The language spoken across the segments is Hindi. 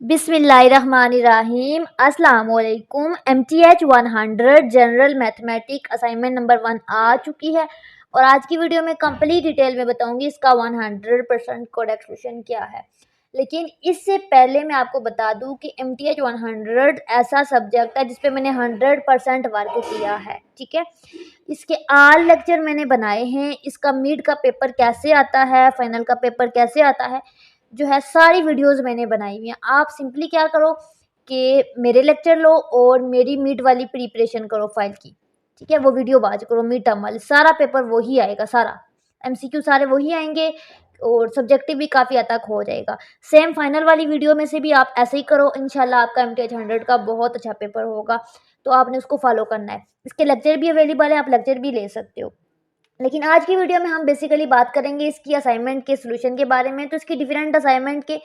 बिस्मिल्लाहिर्रहमानिर्रहीम अस्सलाम वालेकुम। MTH 100 general mathematic assignment number 1 आ चुकी है और आज की वीडियो में कंप्लीट डिटेल में बताऊंगी इसका 100% करेक्ट सॉल्यूशन क्या है। लेकिन इससे पहले मैं आपको बता दूं कि MTH 100 ऐसा सब्जेक्ट है जिसपे मैंने 100% वर्क किया है। ठीक है, इसके आल लेक्चर मैंने बनाए हैं। इसका मिड का पेपर कैसे आता है, फाइनल का पेपर कैसे आता है, जो है सारी वीडियोस मैंने बनाई हुई हैं। आप सिंपली क्या करो कि मेरे लेक्चर लो और मेरी मिड वाली प्रिपरेशन करो फाइल की। ठीक है, वो वीडियो वाच करो, मिड टर्म वाली सारा पेपर वही आएगा, सारा MCQ सारे वही आएंगे और सब्जेक्टिव भी काफ़ी हद तक हो जाएगा। सेम फाइनल वाली वीडियो में से भी आप ऐसे ही करो, इंशाल्लाह आपका MTH 100 का बहुत अच्छा पेपर होगा। तो आपने उसको फॉलो करना है। इसके लेक्चर भी अवेलेबल है, आप लेक्चर भी ले सकते हो। लेकिन आज की वीडियो में हम बेसिकली बात करेंगे इसकी असाइनमेंट के सॉल्यूशन के बारे में। तो इसकी डिफरेंट असाइनमेंट के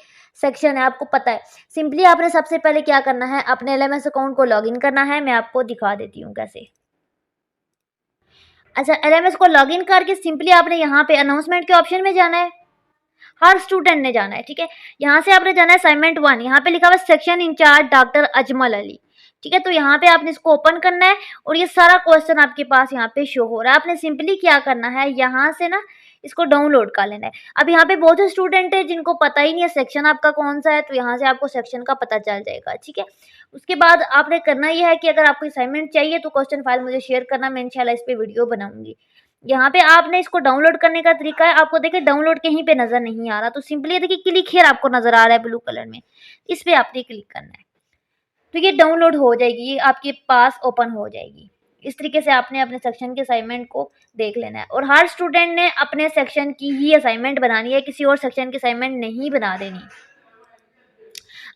सेक्शन है, आपको पता है। सिंपली आपने सबसे पहले क्या करना है, अपने LMS अकाउंट को लॉगिन करना है। मैं आपको दिखा देती हूँ कैसे। अच्छा, LMS को लॉगिन करके सिंपली आपने यहाँ पे अनाउंसमेंट के ऑप्शन में जाना है। हर स्टूडेंट ने जाना है। ठीक है, यहाँ से आपने जाना है असाइनमेंट 1। यहाँ पे लिखा हुआ section incharge doctor Ajmal Ali. ठीक है, तो यहाँ पे आपने इसको ओपन करना है और ये सारा क्वेश्चन आपके पास यहाँ पे शो हो रहा है। आपने सिंपली क्या करना है, यहाँ से ना इसको डाउनलोड कर लेना है। अब यहाँ पे बहुत से स्टूडेंट है जिनको पता ही नहीं है सेक्शन आपका कौन सा है, तो यहाँ से आपको सेक्शन का पता चल जाएगा। ठीक है, उसके बाद आपने करना यह है कि अगर आपको असाइनमेंट चाहिए तो क्वेश्चन फाइल मुझे शेयर करना, मैं इंशाल्लाह इस पे वीडियो बनाऊंगी। यहाँ पे आपने इसको डाउनलोड करने का तरीका है, आपको देखिए डाउनलोड कहीं पे नजर नहीं आ रहा, तो सिंपली देखिए क्लिक हियर आपको नजर आ रहा है ब्लू कलर में, इस पे आपने क्लिक करना है। तो ये डाउनलोड हो जाएगी, ये आपके पास ओपन हो जाएगी। इस तरीके से आपने अपने सेक्शन के असाइनमेंट को देख लेना है और हर स्टूडेंट ने अपने सेक्शन की ही असाइनमेंट बनानी है, किसी और सेक्शन की असाइनमेंट नहीं बना देनी।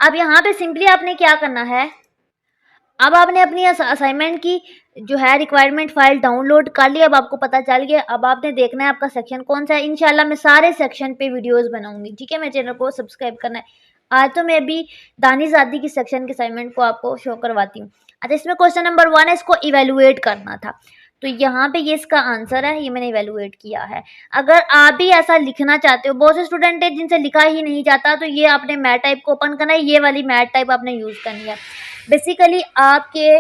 अब यहाँ पे सिंपली आपने क्या करना है, अब आपने अपनी असाइनमेंट की जो है रिक्वायरमेंट फाइल डाउनलोड कर ली। अब आपको पता चल गया, अब आपने देखना है आपका सेक्शन कौन सा है। इंशाल्लाह मैं सारे सेक्शन पे वीडियोस बनाऊंगी। ठीक है, मेरे चैनल को सब्सक्राइब करना है। आज तो मैं भी दानिश की सेक्शन के असाइनमेंट को आपको शो करवाती हूँ। अच्छा, इसमें क्वेश्चन नंबर 1 है, इसको इवेलुएट करना था। तो यहाँ पे ये इसका आंसर है, ये मैंने इवेलुएट किया है। अगर आप भी ऐसा लिखना चाहते हो, बहुत से स्टूडेंट है जिनसे लिखा ही नहीं जाता, तो ये आपने मैथ टाइप को ओपन करना है, ये वाली मैथ टाइप आपने यूज करनी है। बेसिकली आपके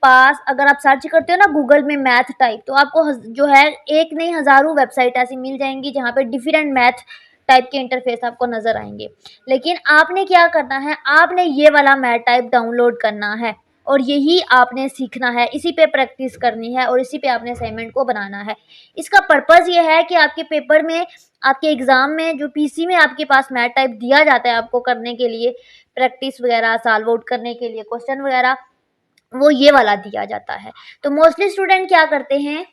पास अगर आप सर्च करते हो ना गूगल में मैथ टाइप, तो आपको जो है एक नहीं हज़ारों वेबसाइट ऐसी मिल जाएंगी जहाँ पे डिफरेंट मैथ टाइप के इंटरफेस आपको नज़र आएंगे। लेकिन आपने क्या करना है, आपने ये वाला मैथ टाइप डाउनलोड करना है और यही आपने सीखना है, इसी पे प्रैक्टिस करनी है और इसी पे आपने असाइनमेंट को बनाना है। इसका पर्पज़ ये है कि आपके पेपर में, आपके एग्ज़ाम में जो PC में आपके पास मैथ टाइप दिया जाता है आपको करने के लिए, प्रैक्टिस वगैरह सॉल्व आउट करने के लिए क्वेश्चन वगैरह, वो ये वाला दिया जाता है। तो मोस्टली स्टूडेंट क्या करते हैं,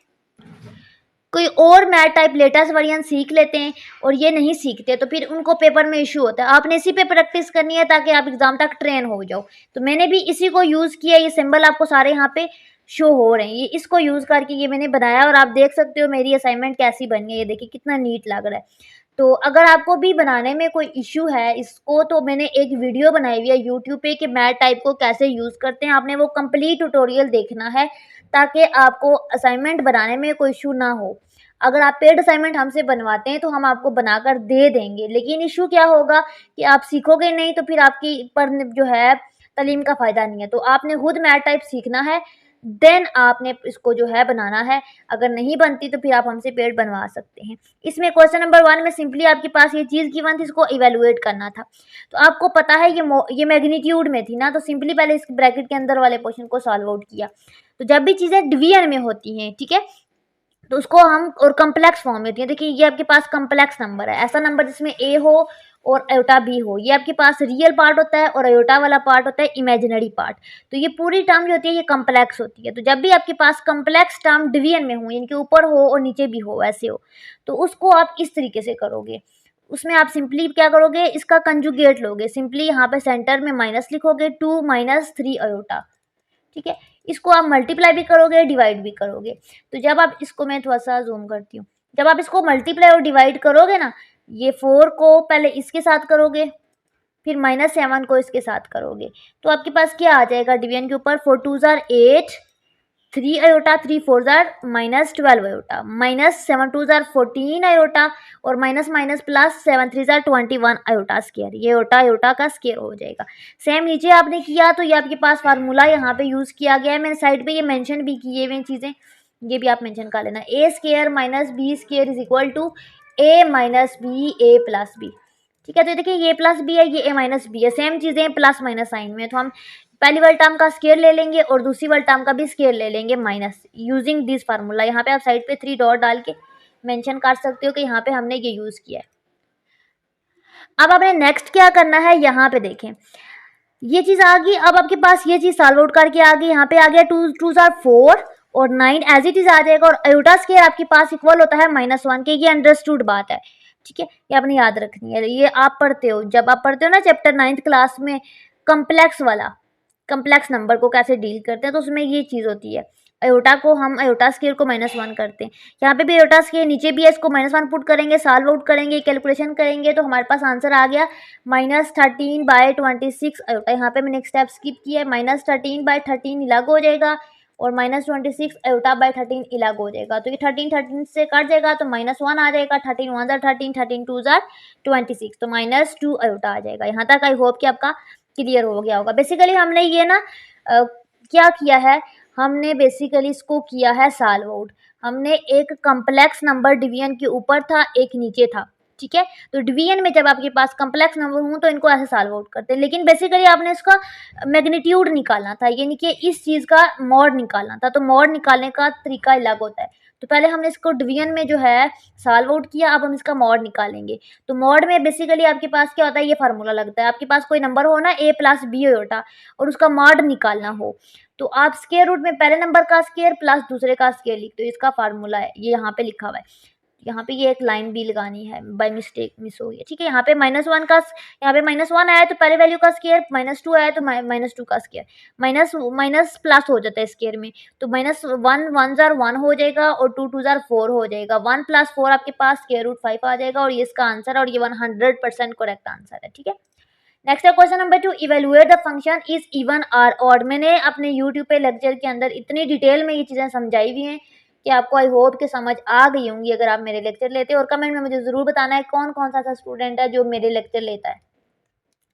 कोई और मैथ टाइप लेटेस्ट वेरिएंट सीख लेते हैं और ये नहीं सीखते, तो फिर उनको पेपर में इशू होता है। आपने इसी पे प्रैक्टिस करनी है ताकि आप एग्जाम तक ट्रेन हो जाओ। तो मैंने भी इसी को यूज़ किया, ये सिंबल आपको सारे यहाँ पे शो हो रहे हैं, ये इसको यूज़ करके ये मैंने बनाया और आप देख सकते हो मेरी असाइनमेंट कैसी बनी है। ये देखिए कितना नीट लग रहा है। तो अगर आपको भी बनाने में कोई इश्यू है इसको, तो मैंने एक वीडियो बनाई हुई है यूट्यूब पे कि मैथ टाइप को कैसे यूज़ करते हैं। आपने वो कंप्लीट ट्यूटोरियल देखना है ताकि आपको असाइनमेंट बनाने में कोई इशू ना हो। अगर आप पेड असाइनमेंट हमसे बनवाते हैं तो हम आपको बनाकर दे देंगे, लेकिन इशू क्या होगा कि आप सीखोगे नहीं तो फिर आपकी पर जो है तालीम का फ़ायदा नहीं है। तो आपने खुद मैथ टाइप सीखना है, देन आपने इसको जो है बनाना है। अगर नहीं बनती तो फिर आप हमसे पेड बनवा सकते हैं। इसमें क्वेश्चन नंबर 1 में सिंपली आपके पास ये चीज़ गिवन थी, इसको इवेलुएट करना था। तो आपको पता है ये मैग्नीट्यूड में थी ना, तो सिंपली पहले इस ब्रैकेट के अंदर वाले क्वेश्चन को सॉल्व आउट किया। तो जब भी चीज़ें डिवीजन में होती हैं, ठीक है, तो उसको हम और कम्प्लेक्स फॉर्म में होती है। देखिए ये आपके पास कम्प्लेक्स नंबर है, ऐसा नंबर जिसमें ए हो और अयोटा बी हो। ये आपके पास रियल पार्ट होता है और अयोटा वाला पार्ट होता है इमेजिनरी पार्ट। तो ये पूरी टर्म जो होती है ये कम्प्लेक्स होती है। तो जब भी आपके पास कम्प्लेक्स टर्म डिवीजन में हो, इनके ऊपर हो और नीचे भी हो, ऐसे हो, तो उसको आप इस तरीके से करोगे। उसमें आप सिंपली क्या करोगे, इसका कंजुगेट लोगे। सिंपली यहाँ पे सेंटर में माइनस लिखोगे, 2 - 3 अयोटा। ठीक है, इसको आप मल्टीप्लाई भी करोगे, डिवाइड भी करोगे। तो जब आप इसको, मैं थोड़ा सा जूम करती हूँ, जब आप इसको मल्टीप्लाई और डिवाइड करोगे ना, ये 4 को पहले इसके साथ करोगे, फिर -7 को इसके साथ करोगे, तो आपके पास क्या आ जाएगा डिवीजन के ऊपर, 4 2 ज़ार 8 3 आयोटा, 3 4 जार माइनस 12 आयोटा, माइनस 7 2 जार 14 आयोटा, और माइनस माइनस प्लस 7 3 जार 21 आयोटा स्केयर। ये आयोटा आयोटा का स्केयर हो जाएगा। सेम नीचे आपने किया तो ये आपके पास फार्मूला यहाँ पे यूज़ किया गया है। मैंने साइड पे ये मेंशन भी किए हुए चीज़ें, ये भी आप मेंशन कर लेना। A square minus B square is equal to A minus B A plus B. ठीक है, तो देखिए ये प्लस बी है, ये ए माइनस बी है, सेम चीज़ें प्लस माइनस साइन में, तो हम पहली वाले टर्म का स्केयर ले लेंगे और दूसरी वाले टर्म का भी स्केयर ले लेंगे माइनस, यूजिंग दिस फार्मूला। यहाँ पे आप साइड पे 3 डॉट डाल के मेंशन कर सकते हो कि यहाँ पे हमने ये यूज़ किया है। अब आपने नेक्स्ट क्या करना है, यहाँ पे देखें ये चीज़ आ गई। अब आपके पास ये चीज़ सॉल्व आउट करके आ गई, यहाँ पे आ गया 2 2 जार 4 और 9 एज इट इज़ आ जाएगा, और आयोटा स्केयर आपके पास इक्वल होता है -1 के। ये अंडरस्टूड बात है, ठीक है, ये आपने याद रखनी है। ये आप पढ़ते हो, जब आप पढ़ते हो ना चैप्टर 9th क्लास में कम्प्लेक्स वाला, कम्प्लेक्स नंबर को कैसे डील करते हैं, तो उसमें ये चीज़ होती है। आयोटा को हम आयोटा स्केयर को -1 करते हैं, यहाँ पे भी आयोटा स्केयर नीचे भी है, इसको -1 पुट करेंगे, सॉल्व आउट करेंगे, कैलकुलेशन करेंगे, तो हमारे पास आंसर आ गया -13/26 आयोटा। यहाँ पे मैंने एक स्टेप स्किप किया है, -13/13 अलग हो जाएगा और -26 आयोटा/13 अलग हो जाएगा। तो ये 13 13 से कट जाएगा तो -1 आ जाएगा, 13 1 जार 13, 13 2 जार 26, तो -2 आयोटा आ जाएगा। यहाँ तक आई होप कि आपका क्लियर हो गया होगा। बेसिकली हमने ये ना क्या किया है, हमने बेसिकली इसको किया है सॉल्व आउट। हमने एक कम्प्लेक्स नंबर डिवीजन के ऊपर था, एक नीचे था, ठीक है। तो डिवीजन में जब आपके पास कम्प्लेक्स नंबर हो तो इनको ऐसे सॉल्व आउट करते हैं, लेकिन बेसिकली आपने इसका मैग्नीट्यूड निकालना था, यानी कि इस चीज़ का मॉड निकालना था। तो मॉड निकालने का तरीका अलग होता है। तो पहले हमने इसको डिवीजन में जो है सॉल्व आउट किया, अब हम इसका मॉड निकालेंगे। तो मॉड में बेसिकली आपके पास क्या होता है, ये फार्मूला लगता है। आपके पास कोई नंबर हो ना a प्लस बी आयोटा और उसका मॉड निकालना हो, तो आप स्क्वायर रूट में पहले नंबर का स्क्वायर प्लस दूसरे का स्क्वायर लिखते हो। इसका फार्मूला है, ये यहाँ पे लिखा हुआ है। यहाँ पे ये एक लाइन भी लगानी है, बाय मिस्टेक मिस हो गई, ठीक है। यहाँ पे -1 का, यहाँ पे -1 आया तो पहले वैल्यू का स्क्वायर, -2 आया तो -2 का स्क्वायर, माइनस माइनस प्लस हो जाता है स्क्वायर में। तो -1 1 जार 1 हो जाएगा और 2 2 जार 4 हो जाएगा। 1 + 4 आपके पास स्क्वायर रूट 5 आ जाएगा, और ये इसका आंसर है, और ये 100% करेक्ट आंसर है, ठीक है। नेक्स्ट है question number 2, evaluate the function is even or odd. मैंने अपने यूट्यूब पे लेक्चर के अंदर इतनी डिटेल में ये चीज़ें समझाई हुई हैं कि आपको आई होप कि समझ आ गई होंगी अगर आप मेरे लेक्चर लेते हो। और कमेंट में मुझे ज़रूर बताना है कौन कौन सा स्टूडेंट है जो मेरे लेक्चर लेता है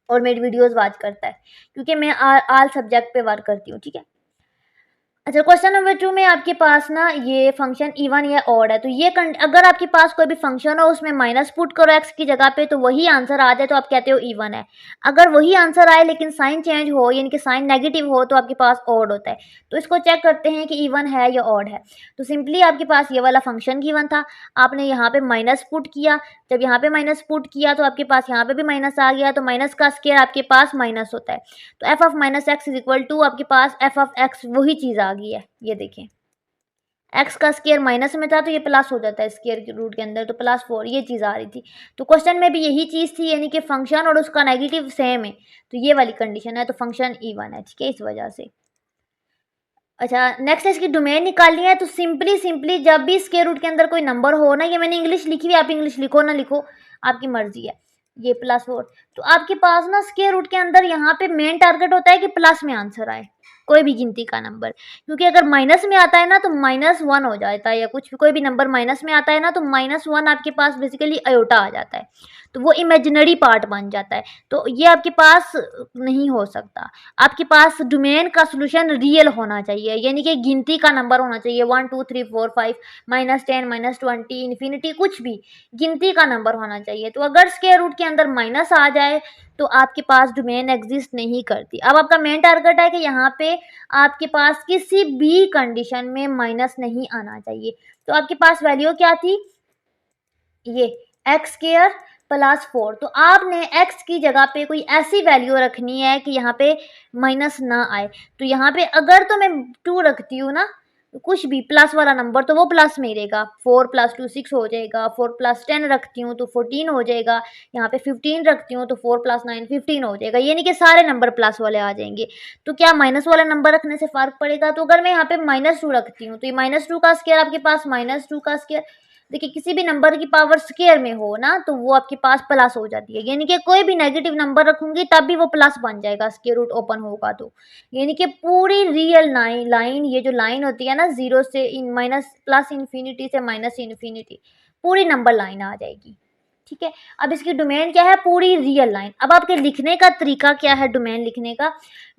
और मेरी वीडियोस वॉच करता है, क्योंकि मैं आल सब्जेक्ट पे वर्क करती हूँ, ठीक है। अच्छा, क्वेश्चन नंबर 2 में आपके पास ना ये फंक्शन इवन या ऑड है। तो ये अगर आपके पास कोई भी फंक्शन हो उसमें माइनस पुट करो एक्स की जगह पे, तो वही आंसर आ जाए तो आप कहते हो इवन है। अगर वही आंसर आए लेकिन साइन चेंज हो, यानी कि साइन नेगेटिव हो, तो आपके पास ऑड होता है। तो इसको चेक करते हैं कि इवन है या ऑड है। तो सिंपली आपके पास ये वाला फंक्शन गिवन था, आपने यहाँ पे माइनस पुट किया। जब यहाँ पे माइनस पुट किया तो आपके पास यहाँ पे भी माइनस आ गया, तो माइनस का स्क्वायर आपके पास माइनस होता है। तो F of -x is equal to आपके पास एफ ऑफ x वही चीज़ आ गई है। ये देखें, x का स्क्वायर माइनस में था तो ये प्लस हो जाता है स्क्वायर के रूट के अंदर, तो +4 ये चीज़ आ रही थी। तो क्वेश्चन में भी यही चीज़ थी, यानी कि फंक्शन और उसका नेगेटिव सेम है, तो ये वाली कंडीशन है, तो फंक्शन इवन है, ठीक है, इस वजह से। अच्छा, नेक्स्ट है इसकी डोमेन निकालनी है। तो सिंपली जब भी स्क्वायर रूट के अंदर कोई नंबर हो ना, ये मैंने इंग्लिश लिखी हुई, आप इंग्लिश लिखो ना लिखो आपकी मर्जी है, ये +4, तो आपके पास ना स्क्वायर रूट के अंदर यहाँ पे मेन टारगेट होता है कि प्लस में आंसर आए, कोई भी गिनती का नंबर। क्योंकि अगर माइनस में आता है ना तो -1 हो जाता है, या कुछ कोई भी नंबर माइनस में आता है ना तो -1 आपके पास बेसिकली अयोटा आ जाता है, तो वो इमेजिनरी पार्ट बन जाता है। तो ये आपके पास नहीं हो सकता। आपके पास डोमेन का सोल्यूशन रियल होना चाहिए, यानी कि गिनती का नंबर होना चाहिए, 1 2 3 4 5 -10 -20 इन्फिनिटी, कुछ भी गिनती का नंबर होना चाहिए। तो अगर स्क्वायर रूट के अंदर माइनस आ जाए तो आपके पास डोमेन एग्जिस्ट नहीं करती। अब आपका मेन टारगेट है कि यहाँ पे आपके पास किसी भी कंडीशन में माइनस नहीं आना चाहिए। तो आपके पास वैल्यू क्या थी, ये x² +4, तो आपने x की जगह पे कोई ऐसी वैल्यू रखनी है कि यहाँ पे माइनस ना आए। तो यहाँ पे अगर तो मैं 2 रखती हूँ ना, कुछ भी प्लस वाला नंबर, तो वो प्लस में ही रहेगा, 4 + 2 6 हो जाएगा। 4 + 10 रखती हूँ तो 14 हो जाएगा। यहाँ पे 15 रखती हूँ तो 4 + 9 15 हो जाएगा, यानी कि सारे नंबर प्लस वाले आ जाएंगे। तो क्या माइनस वाला नंबर रखने से फ़र्क पड़ेगा? तो अगर मैं यहाँ पे -2 रखती हूँ तो ये -2 का स्क्वायर आपके पास -2 का स्क्वायर देखिए किसी भी नंबर की पावर स्क्वायर में हो ना तो वो आपके पास प्लस हो जाती है, यानी कि कोई भी नेगेटिव नंबर रखूंगी तब भी वो प्लस बन जाएगा, स्क्वायर रूट ओपन होगा तो। यानी कि पूरी रियल लाइन ये जो लाइन होती है ना, जीरो से इन माइनस प्लस इन्फिनिटी से माइनस इन्फिनिटी, पूरी नंबर लाइन आ जाएगी। ठीक है, अब इसकी डोमेन क्या है, पूरी रियल लाइन। अब आपके लिखने का तरीका क्या है, डोमेन लिखने का,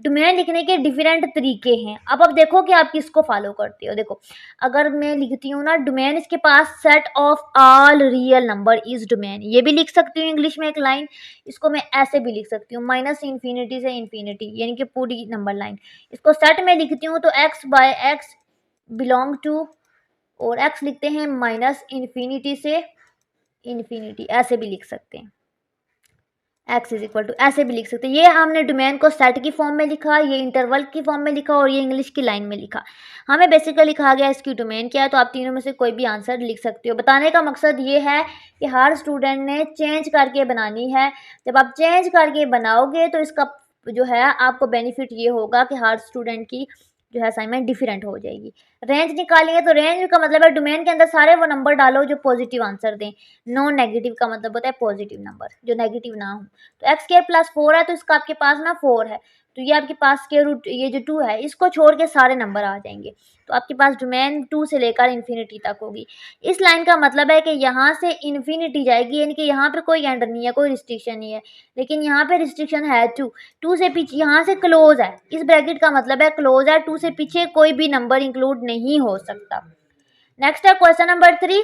डोमेन लिखने के डिफरेंट तरीके हैं। अब आप देखो कि आप किसको फॉलो करते हो। देखो अगर मैं लिखती हूँ ना डोमेन, इसके पास set of all real number is domain, ये भी लिख सकती हूँ इंग्लिश में एक लाइन। इसको मैं ऐसे भी लिख सकती हूँ, माइनस इन्फिनिटी से इन्फिनिटी, यानी कि पूरी नंबर लाइन। इसको सेट में लिखती हूँ तो X by X belong to, और एक्स लिखते हैं माइनस इन्फिनिटी से इन्फिनिटी, ऐसे भी लिख सकते हैं, एक्स इज इक्वल टू, ऐसे भी लिख सकते हैं। ये हमने डोमेन को सेट की फॉर्म में लिखा, ये इंटरवल की फॉर्म में लिखा, और ये इंग्लिश की लाइन में लिखा। हमें बेसिकली कहा गया इसकी डोमेन क्या है, तो आप तीनों में से कोई भी आंसर लिख सकते हो। बताने का मकसद ये है कि हर स्टूडेंट ने चेंज करके बनानी है। जब आप चेंज करके बनाओगे तो इसका जो है आपको बेनिफिट ये होगा कि हर स्टूडेंट की जो है असाइनमेंट डिफरेंट हो जाएगी। रेंज निकालिए तो रेंज का मतलब है डोमेन के अंदर सारे वो नंबर डालो जो पॉजिटिव आंसर दें। नॉन नेगेटिव का मतलब होता है पॉजिटिव नंबर जो नेगेटिव ना हो। तो एक्स स्क्वायर प्लस 4 है तो इसका आपके पास ना 4 है, तो ये आपके पास स्क्वायर रूट ये जो 2 है इसको छोड़ के सारे नंबर आ जाएंगे। तो आपके पास डोमेन 2 से लेकर इन्फिनिटी तक होगी। इस लाइन का मतलब है कि यहाँ से इन्फिनिटी जाएगी, यानी कि यहाँ पर कोई एंड नहीं है, कोई रिस्ट्रिक्शन नहीं है। लेकिन यहाँ पे रिस्ट्रिक्शन है 2 से पीछे, यहाँ से क्लोज है, इस ब्रैकेट का मतलब है क्लोज है, 2 से पीछे कोई भी नंबर इंक्लूड नहीं हो सकता। नेक्स्ट है क्वेश्चन नंबर 3।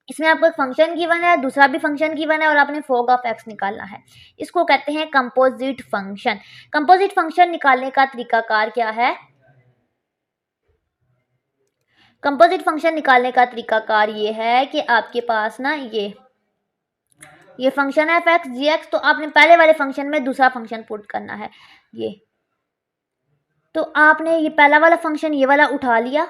इसमें आपको एक फंक्शन गिवन है, दूसरा भी फंक्शन गिवन है, और आपने फोग ऑफ एक्स निकालना है। इसको कहते हैं कंपोजिट फंक्शन। कंपोजिट फंक्शन निकालने का तरीकाकार क्या है, कंपोजिट फंक्शन निकालने का तरीकाकार ये है कि आपके पास ना ये फंक्शन है एफ एक्स जी एक्स, तो आपने पहले वाले फंक्शन में दूसरा फंक्शन पुट करना है। ये तो आपने ये पहला वाला फंक्शन ये वाला उठा लिया,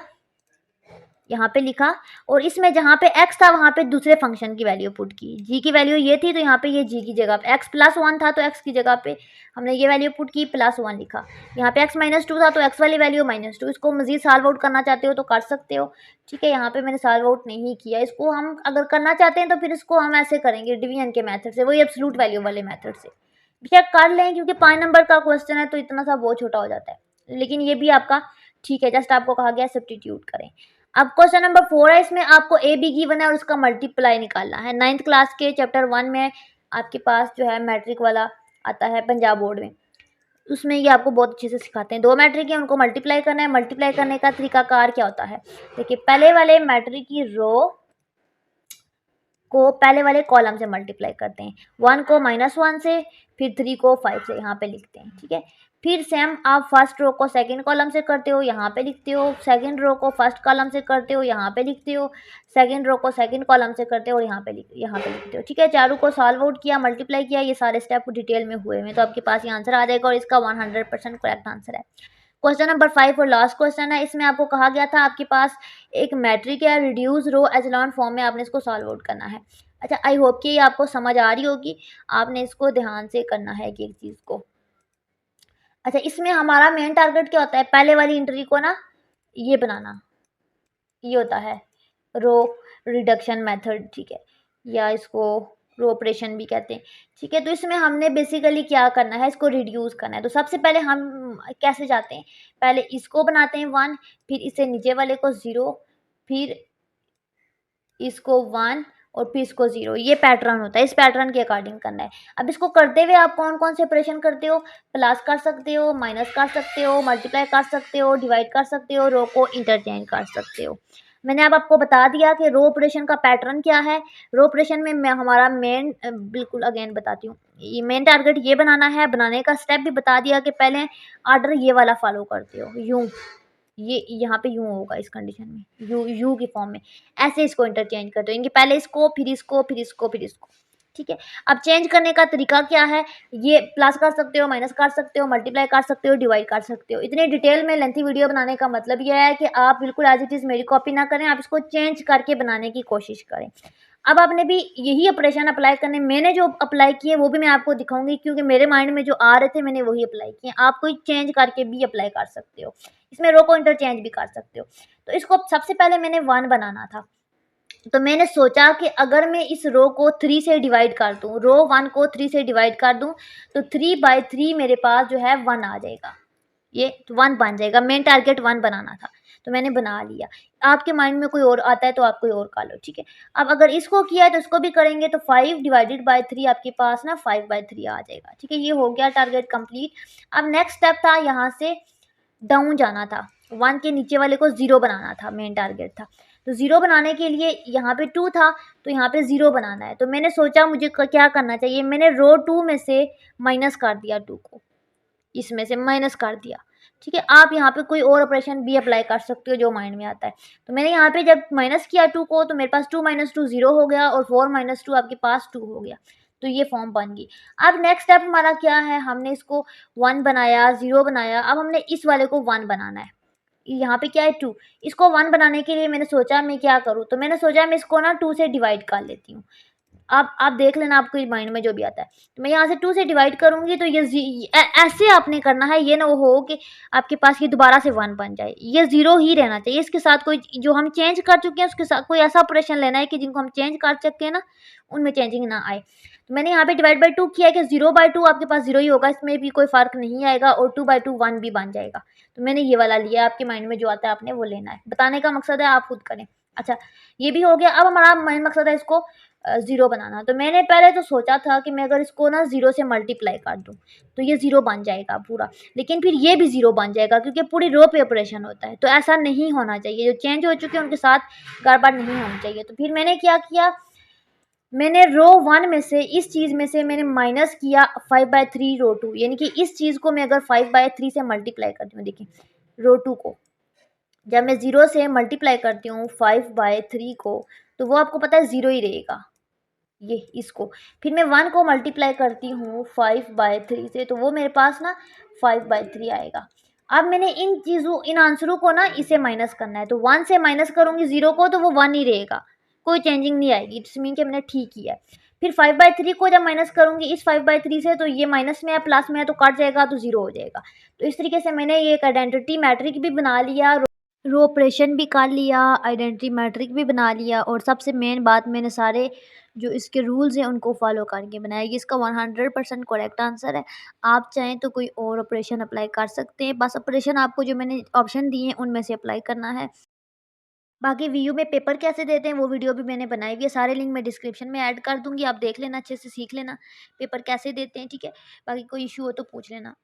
यहाँ पे लिखा, और इसमें जहाँ पे x था वहाँ पे दूसरे फंक्शन की वैल्यू पुट की। g की वैल्यू ये थी तो यहाँ पे ये g की जगह पे x प्लस 1 था तो x की जगह पे हमने ये वैल्यू पुट की प्लस 1 लिखा। यहाँ पे x माइनस 2 था तो x वाली वैल्यू माइनस 2। इसको मजीद सॉल्व आउट करना चाहते हो तो कर सकते हो। ठीक है, यहाँ पे मैंने सॉल्व आउट नहीं किया। इसको हम अगर करना चाहते हैं तो फिर इसको हम ऐसे करेंगे डिवीजन के मेथड से, वही एब्सोल्यूट वैल्यू वाले मेथड से। बेशक कर लें क्योंकि 5 नंबर का क्वेश्चन है तो इतना सा बहुत छोटा हो जाता है, लेकिन ये भी आपका ठीक है, जस्ट आपको कहा गया सब्स्टिट्यूट करें। अब क्वेश्चन नंबर 4 है, इसमें आपको ए बी गिवन है और उसका मल्टीप्लाई निकालना है। 9th क्लास के चैप्टर 1 में आपके पास जो है मैट्रिक वाला आता है पंजाब बोर्ड में, उसमें ये आपको बहुत अच्छे से सिखाते हैं। 2 मैट्रिक है, उनको मल्टीप्लाई करना है। मल्टीप्लाई करने का तरीकाकार क्या होता है, देखिए पहले वाले मैट्रिक की रो को पहले वाले कॉलम से मल्टीप्लाई करते हैं, 1 को -1 से, फिर 3 को 5 से यहाँ पे लिखते हैं। ठीक है, फिर सेम आप फर्स्ट रो को सेकंड कॉलम से करते हो, यहाँ पे लिखते हो, सेकंड रो को फर्स्ट कॉलम से करते हो, यहाँ पे लिखते हो, सेकंड रो को सेकंड कॉलम से करते हो और यहाँ पे लिखते हो। ठीक है, चारों को सॉल्व आउट किया, मल्टीप्लाई किया, ये सारे स्टेप डिटेल में हुए हैं, तो आपके पास ये आंसर आ जाएगा और इसका 100% करेक्ट आंसर है। क्वेश्चन नंबर 5 और लास्ट क्वेश्चन है। इसमें आपको कहा गया था आपके पास एक मैट्रिक है रिड्यूस रो एचेलॉन फॉर्म में, आपने इसको सॉल्व आउट करना है। अच्छा, आई होप कि ये आपको समझ आ रही होगी, आपने इसको ध्यान से करना है एक एक चीज़ को। अच्छा, इसमें हमारा मेन टारगेट क्या होता है, पहले वाली एंट्री को ना ये बनाना, ये होता है रो रिडक्शन मेथड। ठीक है, या इसको रो ऑपरेशन भी कहते हैं। ठीक है, तो इसमें हमने बेसिकली क्या करना है, इसको रिड्यूस करना है। तो सबसे पहले हम कैसे जाते हैं, पहले इसको बनाते हैं 1, फिर इससे नीचे वाले को 0, फिर इसको 1 और फिर इसको 0। ये पैटर्न होता है, इस पैटर्न के अकॉर्डिंग करना है। अब इसको करते हुए आप कौन कौन से ऑपरेशन करते हो, प्लस कर सकते हो, माइनस कर सकते हो, मल्टीप्लाई कर सकते हो, डिवाइड कर सकते हो, रो को इंटरचेंज कर सकते हो। मैंने अब आपको बता दिया कि रो ऑपरेशन का पैटर्न क्या है। रो ऑपरेशन में हमारा मेन, बिल्कुल अगेन बताती हूँ, ये मेन टारगेट ये बनाना है। बनाने का स्टेप भी बता दिया कि पहले ऑर्डर ये वाला फॉलो करते हो, यूँ, ये यहाँ पे यूँ होगा इस कंडीशन में, यू की फॉर्म में, ऐसे इसको इंटरचेंज करते हो, इनके पहले इसको फिर इसको फिर इसको फिर इसको। ठीक है, अब चेंज करने का तरीका क्या है, ये प्लस कर सकते हो, माइनस कर सकते हो, मल्टीप्लाई कर सकते हो, डिवाइड कर सकते हो। इतने डिटेल में लेंथी वीडियो बनाने का मतलब यह है कि आप बिल्कुल एज इट इज़ मेरी कॉपी ना करें, आप इसको चेंज करके बनाने की कोशिश करें। अब आपने भी यही ऑपरेशन अप्लाई करने, मैंने जो अप्लाई किए वो भी मैं आपको दिखाऊंगी क्योंकि मेरे माइंड में जो आ रहे थे मैंने वही अप्लाई किए। आप कोई चेंज करके भी अप्लाई कर सकते हो, इसमें रो को इंटरचेंज भी कर सकते हो। तो इसको सबसे पहले मैंने 1 बनाना था, तो मैंने सोचा कि अगर मैं इस रो को 3 से डिवाइड कर दूँ, रो 1 को 3 से डिवाइड कर दूँ, तो 3/3 मेरे पास जो है 1 आ जाएगा। ये 1 बन जाएगा। मेन टारगेट 1 बनाना था, तो मैंने बना लिया। आपके माइंड में कोई और आता है तो आप कोई और कर लो, ठीक है। अब अगर इसको किया है तो इसको भी करेंगे, तो 5 डिवाइडेड बाय 3 आपके पास ना 5/3 आ जाएगा, ठीक है। ये हो गया टारगेट कंप्लीट। अब नेक्स्ट स्टेप था यहाँ से डाउन जाना था, 1 के नीचे वाले को 0 बनाना था, मेन टारगेट था। तो 0 बनाने के लिए यहाँ पे 2 था, तो यहाँ पे 0 बनाना है। तो मैंने सोचा मुझे क्या करना चाहिए, मैंने रो 2 में से माइनस कर दिया 2 को, इसमें से माइनस कर दिया, ठीक है। आप यहाँ पे कोई और ऑपरेशन भी अप्लाई कर सकते हो जो माइंड में आता है। तो मैंने यहाँ पे जब माइनस किया 2 को, तो मेरे पास 2 - 2 0 हो गया, और 4 - 2 आपके पास 2 हो गया। तो ये फॉर्म बन गई। अब नेक्स्ट स्टेप हमारा क्या है, हमने इसको 1 बनाया, 0 बनाया, अब हमने इस वाले को 1 बनाना है। यहाँ पे क्या है 2, इसको 1 बनाने के लिए मैंने सोचा मैं क्या करूँ, तो मैंने सोचा मैं इसको ना 2 से डिवाइड कर लेती हूँ। आप देख लेना आपके माइंड में जो भी आता है। तो मैं यहाँ से 2 से डिवाइड करूँगी, तो ये ऐसे आपने करना है, ये ना वो हो कि आपके पास ये दोबारा से 1 बन जाए। ये 0 ही रहना चाहिए, इसके साथ कोई जो हम चेंज कर चुके हैं उसके साथ कोई ऐसा ऑपरेशन लेना है कि जिनको हम चेंज कर सकते हैं ना, उनमें चेंजिंग ना आए। तो मैंने यहाँ पे डिवाइड बाई 2 किया है कि 0/2 आपके पास 0 ही होगा, इसमें भी कोई फ़र्क नहीं आएगा, और 2/2 1 भी बन जाएगा। तो मैंने ये वाला लिया, आपके माइंड में जो आता है आपने वो लेना है। बताने का मकसद है, आप खुद करें। अच्छा, ये भी हो गया। अब हमारा मेन मकसद है इसको 0 बनाना। तो मैंने पहले तो सोचा था कि मैं अगर इसको ना 0 से मल्टीप्लाई कर दूँ, तो ये 0 बन जाएगा पूरा। लेकिन फिर ये भी 0 बन जाएगा, क्योंकि पूरी रो पे ऑपरेशन होता है। तो ऐसा नहीं होना चाहिए, जो चेंज हो चुके हैं उनके साथ गड़बड़ नहीं होनी चाहिए। तो फिर मैंने क्या किया, मैंने रो 1 में से इस चीज़ में से मैंने माइनस किया 5/3 रो 2, यानी कि इस चीज़ को मैं अगर 5/3 से मल्टीप्लाई करती हूँ, देखिए रो 2 को जब मैं 0 से मल्टीप्लाई करती हूँ 5/3 को, तो वो आपको पता है 0 ही रहेगा, ये इसको। फिर मैं 1 को मल्टीप्लाई करती हूँ 5/3 से, तो वो मेरे पास ना 5/3 आएगा। अब मैंने इन चीज़ों इन आंसरों को ना इसे माइनस करना है, तो 1 से माइनस करूँगी 0 को, तो वो 1 ही रहेगा, कोई चेंजिंग नहीं आएगी। इट्स मीन कि मैंने ठीक किया है। फिर 5/3 को जब माइनस करूँगी इस 5/3 से, तो ये माइनस में है प्लस में है, तो कट जाएगा, तो 0 हो जाएगा। तो इस तरीके से मैंने ये एक आइडेंटिटी मैट्रिक भी बना लिया, रो ऑपरेशन भी कर लिया, आइडेंटिटी मैट्रिक भी बना लिया, और सबसे मेन बात मैंने सारे जो इसके रूल्स हैं उनको फॉलो करके बनाया। ये इसका 100% करेक्ट आंसर है। आप चाहें तो कोई और ऑपरेशन अप्लाई कर सकते हैं, बस ऑपरेशन आपको जो मैंने ऑप्शन दिए हैं उनमें से अप्लाई करना है। बाकी वीयू में पेपर कैसे देते हैं वो वीडियो भी मैंने बनाई हुई है, सारे लिंक मैं डिस्क्रिप्शन में ऐड कर दूँगी, आप देख लेना, अच्छे से सीख लेना पेपर कैसे देते हैं, ठीक है। बाकी कोई इशू हो तो पूछ लेना।